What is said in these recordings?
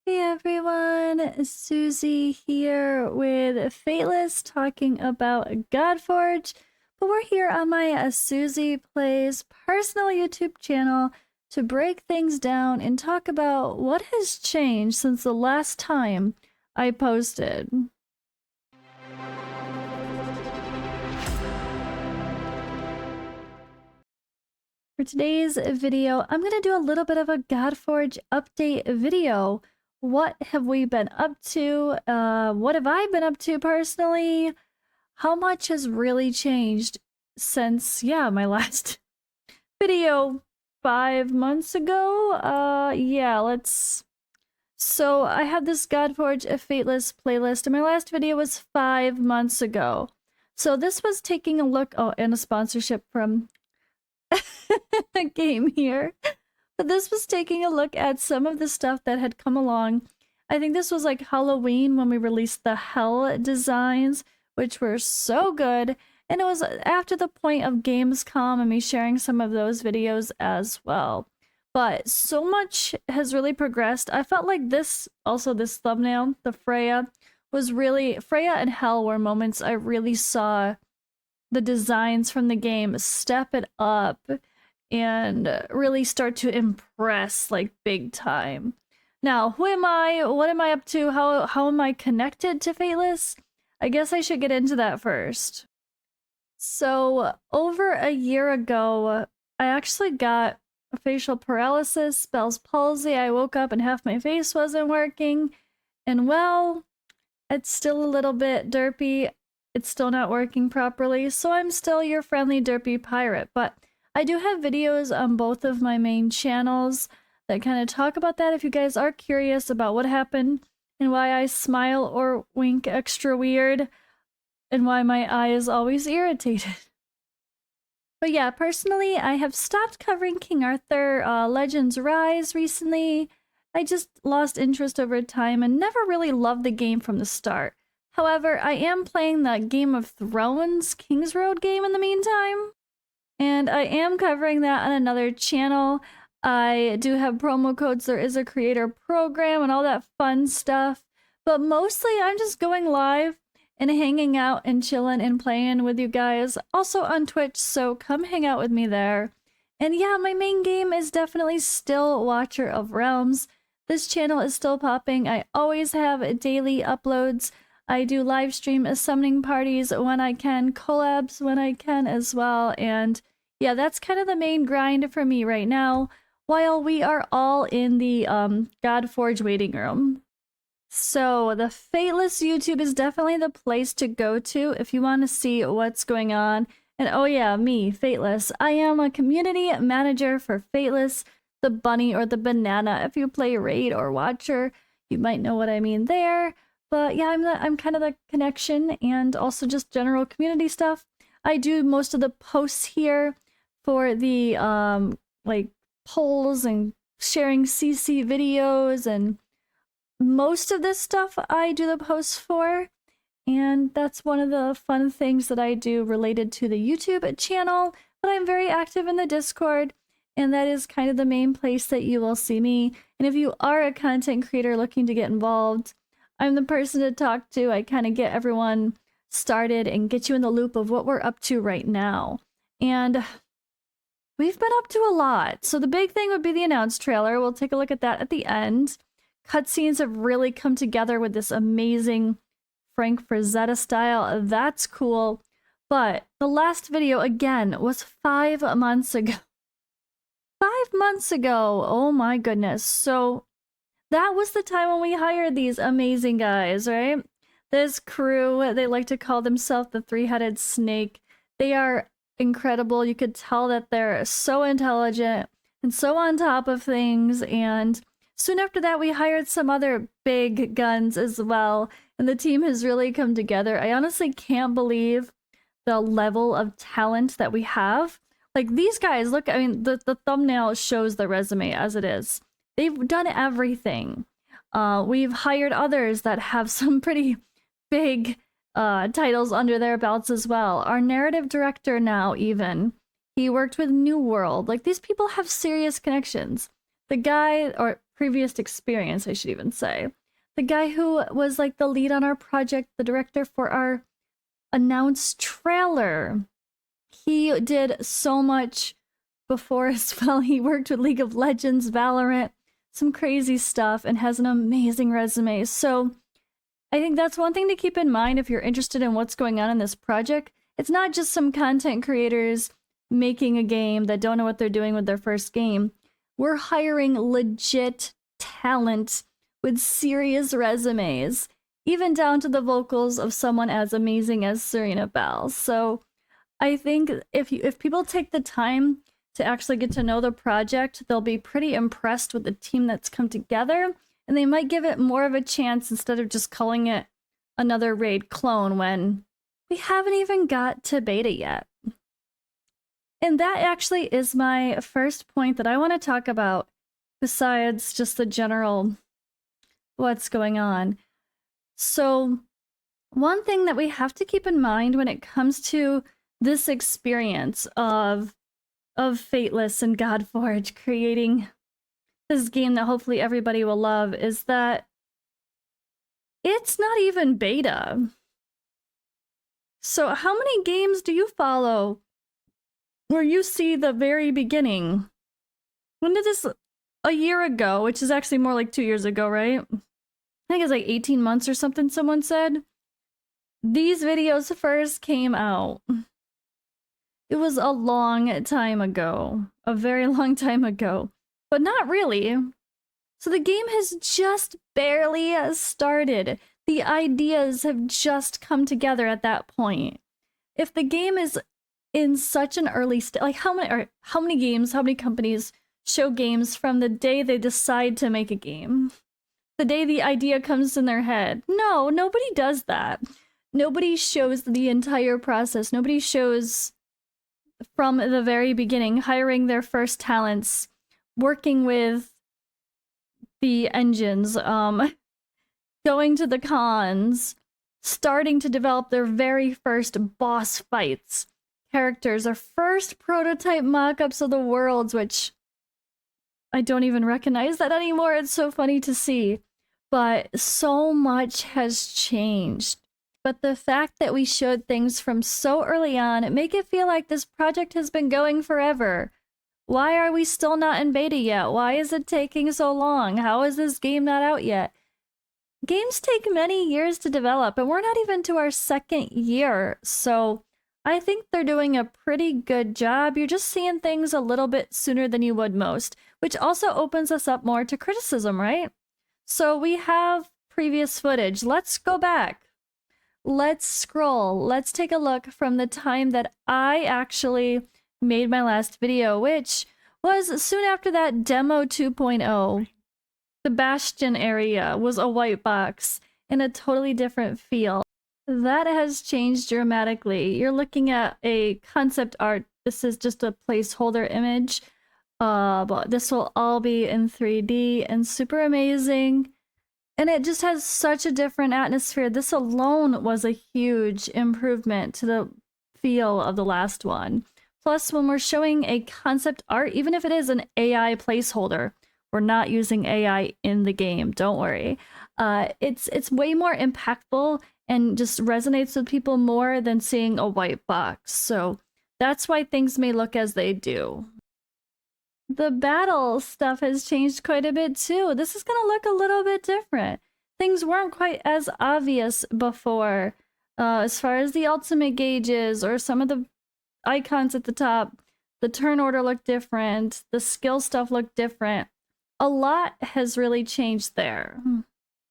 Hey everyone, Suzi here with Fateless talking about Godforge, but we're here on my Suzi Plays personal YouTube channel to break things down and talk about what has changed since the last time I posted. For today's video, I'm going to do a little bit of a Godforge update video. What have we been up to? What have I been up to personally? How much has really changed since, my last video 5 months ago? So I have this Godforge a Fateless playlist, and my last video was 5 months ago. So this was taking a look, and a sponsorship from a game here. But this was taking a look at some of the stuff that had come along. I think this was like Halloween when we released the Hell designs, which were so good. And it was after the point of Gamescom and me sharing some of those videos as well. But so much has really progressed. I felt like this thumbnail, the Freya, was really... Freya and Hell were moments I really saw the designs from the game step it up and really start to impress like big time. Now, who am I? What am I up to? How am I connected to Fateless? I guess I should get into that first. So, over a year ago, I actually got facial paralysis, Bell's palsy. I woke up and half my face wasn't working. And well, it's still a little bit derpy. It's still not working properly, so I'm still your friendly derpy pirate. But I do have videos on both of my main channels that kind of talk about that if you guys are curious about what happened and why I smile or wink extra weird and why my eye is always irritated. But yeah, personally, I have stopped covering King Arthur Legends Rise recently. I just lost interest over time and never really loved the game from the start. However, I am playing the Game of Thrones King's Road game in the meantime, and I am covering that on another channel. I do have promo codes, there is a creator program and all that fun stuff, but mostly I'm just going live and hanging out and chilling and playing with you guys, also on Twitch, so come hang out with me there. And yeah, my main game is definitely still Watcher of Realms. This channel is still popping. I always have daily uploads. I do live stream summoning parties when I can, collabs when I can as well, and yeah, that's kind of the main grind for me right now, while we are all in the Godforge waiting room. So the Fateless YouTube is definitely the place to go to if you want to see what's going on. And oh yeah, me, Fateless. I am a community manager for Fateless, the bunny or the banana. If you play Raid or Watcher, you might know what I mean there. But yeah, I'm kind of the connection and also just general community stuff. I do most of the posts here for the like polls and sharing CC videos, and most of this stuff I do the posts for. And that's one of the fun things that I do related to the YouTube channel. But I'm very active in the Discord, and that is kind of the main place that you will see me. And if you are a content creator looking to get involved, I'm the person to talk to. I kind of get everyone started and get you in the loop of what we're up to right now. And we've been up to a lot. So the big thing would be the announced trailer. We'll take a look at that at the end. Cutscenes have really come together with this amazing Frank Frazetta style. That's cool. But the last video, again, was 5 months ago. 5 months ago! Oh my goodness. So that was the time when we hired these amazing guys, right? This crew, they like to call themselves the three-headed snake. They are incredible. You could tell that they're so intelligent and so on top of things. And soon after that, we hired some other big guns as well. And the team has really come together. I honestly can't believe the level of talent that we have. Like these guys, look, I mean, the thumbnail shows the resume as it is. They've done everything. We've hired others that have some pretty big titles under their belts as well. Our narrative director now, even, he worked with New World. Like, these people have serious connections. The guy, or previous experience, I should even say. The guy who was like the lead on our project, the director for our announced trailer. He did so much before as well. He worked with League of Legends, Valorant, some crazy stuff, and has an amazing resume. So I think that's one thing to keep in mind if you're interested in what's going on in this project. It's not just some content creators making a game that don't know what they're doing with their first game. We're hiring legit talent with serious resumes, even down to the vocals of someone as amazing as Serena Bell. So I think if people take the time to actually get to know the project, they'll be pretty impressed with the team that's come together, and they might give it more of a chance instead of just calling it another Raid clone when we haven't even got to beta yet. And that actually is my first point that I want to talk about, besides just the general what's going on. So one thing that we have to keep in mind when it comes to this experience of Fateless and Godforge creating this game that hopefully everybody will love is that it's not even beta. So how many games do you follow where you see the very beginning? When did this, a year ago, which is actually more like 2 years ago, right? I think it's like 18 months or something, someone said. These videos first came out. It was a long time ago. A very long time ago. But not really. So the game has just barely started. The ideas have just come together at that point. If the game is in such an early state, like how many games, how many companies show games from the day they decide to make a game? The day the idea comes in their head. No, nobody does that. Nobody shows the entire process. Nobody shows from the very beginning, hiring their first talents, working with the engines, going to the cons, starting to develop their very first boss fights, characters, their first prototype mock-ups of the worlds, which I don't even recognize that anymore. It's so funny to see. But so much has changed. But the fact that we showed things from so early on make it feel like this project has been going forever. Why are we still not in beta yet? Why is it taking so long? How is this game not out yet? Games take many years to develop, and we're not even to our second year. So I think they're doing a pretty good job. You're just seeing things a little bit sooner than you would most, which also opens us up more to criticism, right? So we have previous footage. Let's go back. Let's scroll. Let's take a look from the time that I actually made my last video, which was soon after that demo 2.0. The Bastion area was a white box in a totally different feel. That has changed dramatically. You're looking at a concept art. This is just a placeholder image. But this will all be in 3D and super amazing. And it just has such a different atmosphere. This alone was a huge improvement to the feel of the last one. Plus, when we're showing a concept art, even if it is an AI placeholder, we're not using AI in the game, don't worry. It's way more impactful and just resonates with people more than seeing a white box. So that's why things may look as they do. The battle stuff has changed quite a bit too. This is going to look a little bit different. Things weren't quite as obvious before. As far as the ultimate gauges or some of the icons at the top, the turn order looked different. The skill stuff looked different. A lot has really changed there.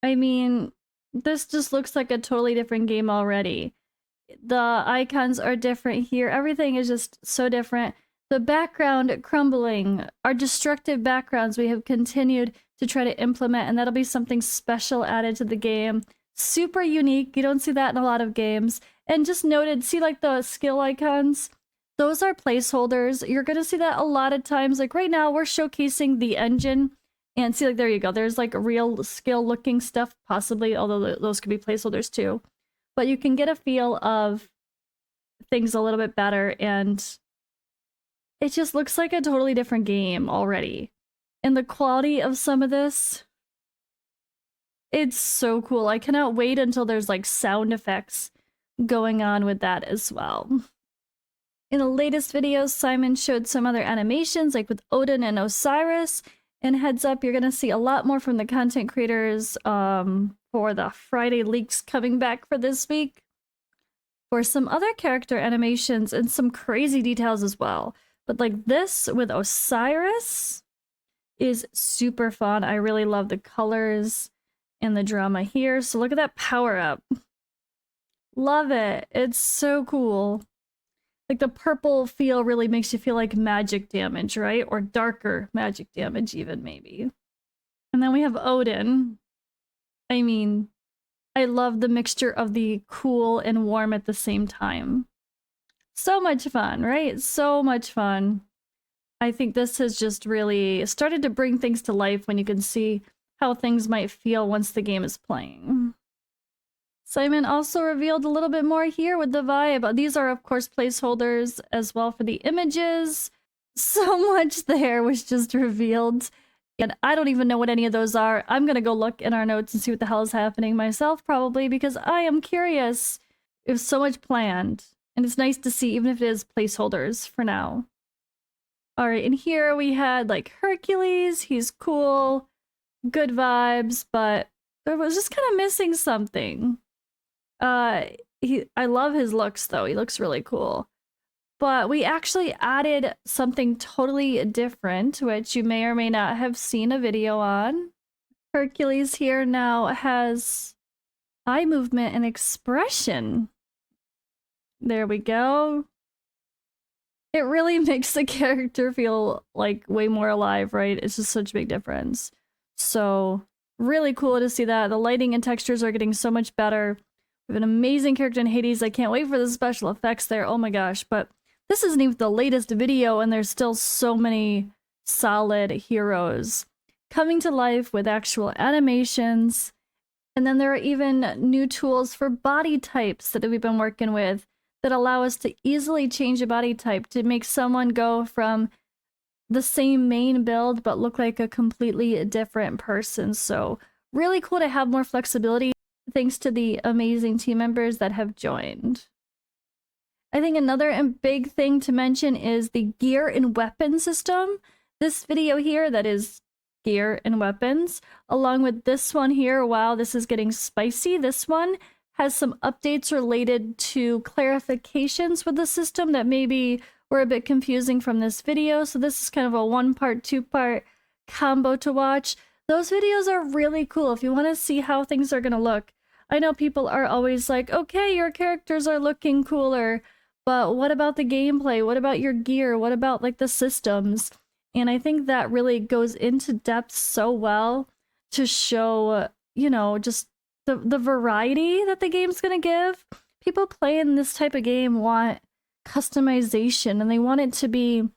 I mean, this just looks like a totally different game already. The icons are different here. Everything is just so different. The background crumbling, our destructive backgrounds we have continued to try to implement, and that'll be something special added to the game. Super unique. You don't see that in a lot of games. And just noted, see like the skill icons? Those are placeholders. You're going to see that a lot of times. Like right now, we're showcasing the engine. And see, like, there you go. There's like real skill looking stuff, possibly, although those could be placeholders too. But you can get a feel of things a little bit better, and it just looks like a totally different game already. And the quality of some of this, it's so cool. I cannot wait until there's like sound effects going on with that as well. In the latest videos, Simon showed some other animations like with Odin and Osiris. And heads up, you're going to see a lot more from the content creators for the Friday leaks coming back for this week. For some other character animations and some crazy details as well. But like this with Osiris is super fun. I really love the colors and the drama here. So look at that power up. Love it. It's so cool. Like the purple feel really makes you feel like magic damage, right? Or darker magic damage even maybe. And then we have Odin. I mean, I love the mixture of the cool and warm at the same time. So much fun, right? So much fun. I think this has just really started to bring things to life when you can see how things might feel once the game is playing. Simon also revealed a little bit more here with the vibe. These are, of course, placeholders as well for the images. So much there was just revealed. And I don't even know what any of those are. I'm going to go look in our notes and see what the hell is happening myself, probably, because I am curious. It was so much planned. And it's nice to see, even if it is placeholders for now. All right, and here we had, like, Hercules. He's cool. Good vibes, but there was just kind of missing something. I love his looks, though. He looks really cool. But we actually added something totally different, which you may or may not have seen a video on. Hercules here now has eye movement and expression. There we go. It really makes the character feel like way more alive, right? It's just such a big difference. So really cool to see that. The lighting and textures are getting so much better. We have an amazing character in Hades. I can't wait for the special effects there. Oh my gosh. But this isn't even the latest video, and there's still so many solid heroes coming to life with actual animations. And then there are even new tools for body types that we've been working with that allow us to easily change a body type to make someone go from the same main build but look like a completely different person. So really cool to have more flexibility thanks to the amazing team members that have joined. I think another big thing to mention is the gear and weapon system. This video here that is gear and weapons, along with this one here, wow, this is getting spicy. This one has some updates related to clarifications with the system that maybe were a bit confusing from this video. So this is kind of a one-part, two-part combo to watch. Those videos are really cool if you want to see how things are going to look. I know people are always like, okay, your characters are looking cooler, but what about the gameplay? What about your gear? What about like the systems? And I think that really goes into depth so well to show, you know, just the variety that the game's gonna give. People playing this type of game want customization, and they want it to be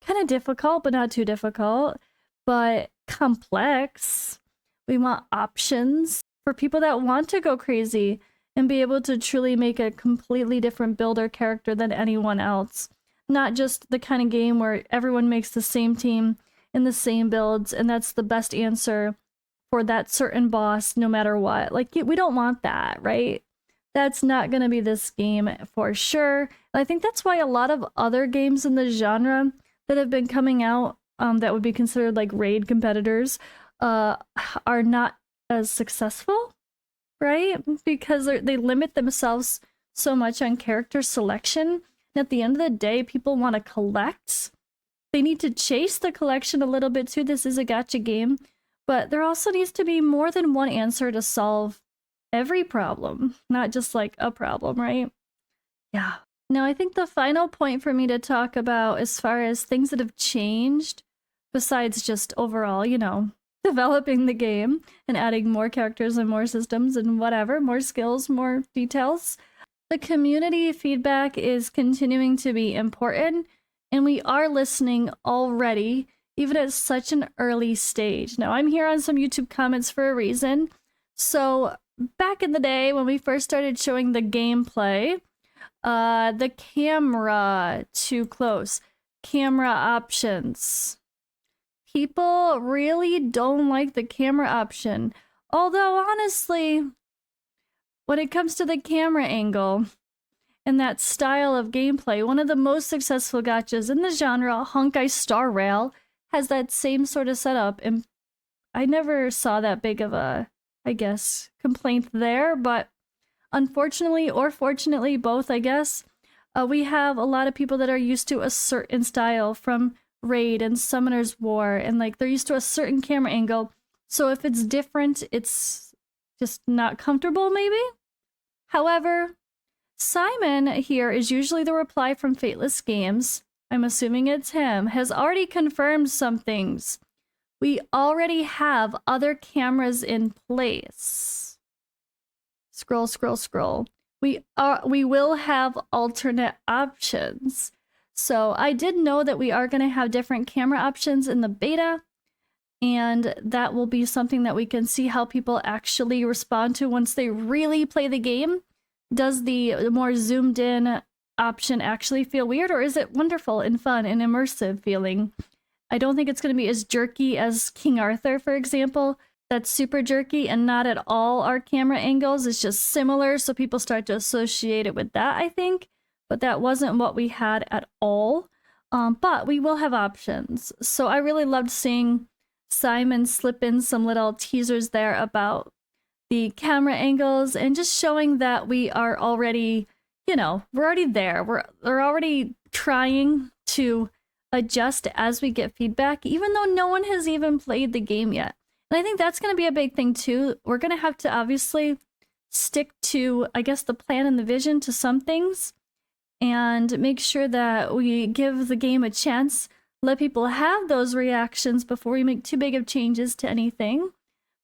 kind of difficult, but not too difficult, but complex. We want options for people that want to go crazy and be able to truly make a completely different build or character than anyone else. Not just the kind of game where everyone makes the same team and the same builds, and that's the best answer for that certain boss no matter what. Like, we don't want that, right? That's not going to be this game for sure. And I think that's why a lot of other games in the genre that have been coming out that would be considered like raid competitors are not as successful, right? Because they limit themselves so much on character selection. And at the end of the day, people want to collect. They need to chase the collection a little bit too. This is a gacha game. But there also needs to be more than one answer to solve every problem, not just like a problem, right? Yeah. Now, I think the final point for me to talk about as far as things that have changed, besides just overall, you know, developing the game and adding more characters and more systems and whatever, more skills, more details, the community feedback is continuing to be important, and we are listening already, even at such an early stage. Now, I'm here on some YouTube comments for a reason. So back in the day when we first started showing the gameplay, the camera too close, camera options. people really don't like the camera option. Although, honestly, when it comes to the camera angle and that style of gameplay, one of the most successful gachas in the genre, Honkai Star Rail, has that same sort of setup. And I never saw that big of a, I guess, complaint there. But unfortunately, or fortunately, both, I guess, we have a lot of people that are used to a certain style from Raid and Summoner's War, and like they're used to a certain camera angle. So if it's different, it's just not comfortable, maybe? However, Simon here is usually the reply from Fateless Games. I'm assuming it's him, has already confirmed some things. We already have other cameras in place. Scroll, scroll, scroll. We will have alternate options. So I did know that we are going to have different camera options in the beta, and that will be something that we can see how people actually respond to once they really play the game. Does the more zoomed in option actually feel weird, or is it wonderful and fun and immersive feeling? I don't think it's going to be as jerky as King Arthur, for example. That's super jerky and not at all our camera angles. It's just similar, so people start to associate it with that, I think. But that wasn't what we had at all. But we will have options. So I really loved seeing Simon slip in some little teasers there about the camera angles and just showing that we are already, you know, we're already there. We're already trying to adjust as we get feedback, even though no one has even played the game yet. And I think that's going to be a big thing too. We're going to have to obviously stick to, I guess, the plan and the vision to some things and make sure that we give the game a chance, let people have those reactions before we make too big of changes to anything,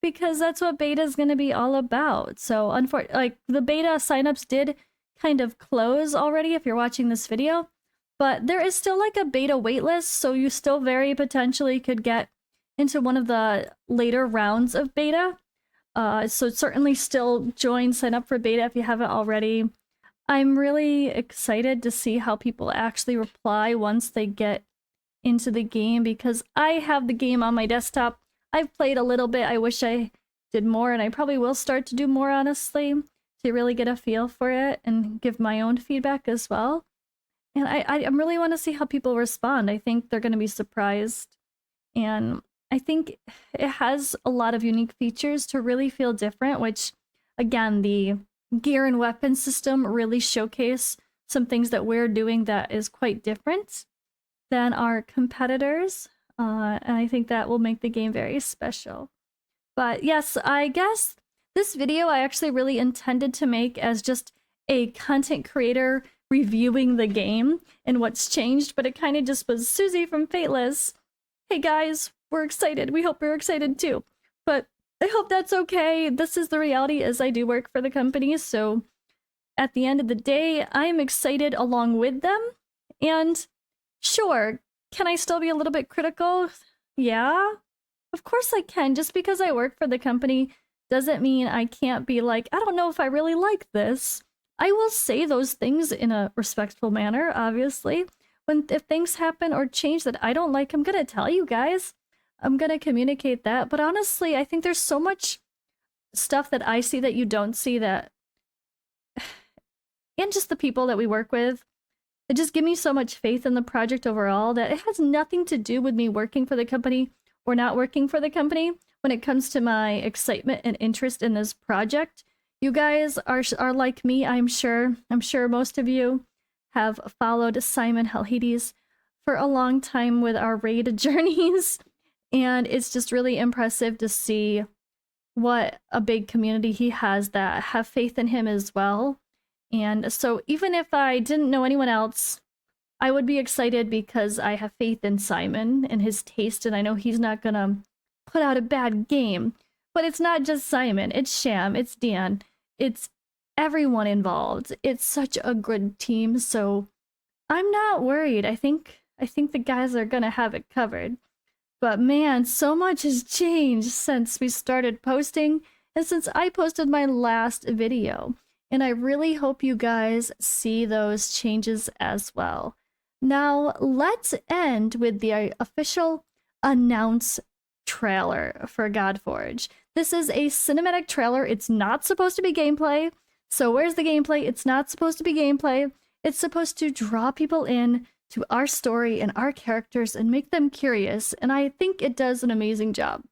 because that's what beta is going to be all about. So unfortunately, like the beta signups did kind of close already if you're watching this video, but there is still like a beta waitlist, so you still very potentially could get into one of the later rounds of beta. So certainly still sign up for beta if you haven't already. I'm really excited to see how people actually reply once they get into the game, because I have the game on my desktop. I've played a little bit. I wish I did more, and I probably will start to do more, honestly, to really get a feel for it and give my own feedback as well. And I really want to see how people respond. I think they're going to be surprised. And I think it has a lot of unique features to really feel different, which, again, the gear and weapon system really showcase some things that we're doing that is quite different than our competitors. And I think that will make the game very special. But yes, I guess this video I actually really intended to make as just a content creator reviewing the game and what's changed, but it kind of just was Suzi from Fateless. Hey guys, we're excited. We hope you're excited too. But I hope that's okay. This is the reality, as I do work for the company, so at the end of the day, I'm excited along with them. And sure, can I still be a little bit critical? Yeah, of course I can. Just because I work for the company doesn't mean I can't be like, I don't know if I really like this. I will say those things in a respectful manner, obviously. If things happen or change that I don't like, I'm gonna tell you guys. I'm gonna communicate that. But honestly, I think there's so much stuff that I see that you don't see, that, and just the people that we work with, it just give me so much faith in the project overall that it has nothing to do with me working for the company or not working for the company when it comes to my excitement and interest in this project. You guys are like me, I'm sure. I'm sure most of you have followed Simon Helhades for a long time with our raid journeys, and it's just really impressive to see what a big community he has that have faith in him as well. And so even if I didn't know anyone else, I would be excited because I have faith in Simon and his taste, and I know he's not gonna put out a bad game. But it's not just Simon, it's Sham, it's Dan, it's everyone involved. It's such a good team, so I'm not worried. I think the guys are gonna have it covered. But man, so much has changed since we started posting and since I posted my last video. And I really hope you guys see those changes as well. Now, let's end with the official announce trailer for Godforge. This is a cinematic trailer. It's not supposed to be gameplay. So where's the gameplay? It's not supposed to be gameplay. It's supposed to draw people in to our story and our characters and make them curious, and I think it does an amazing job.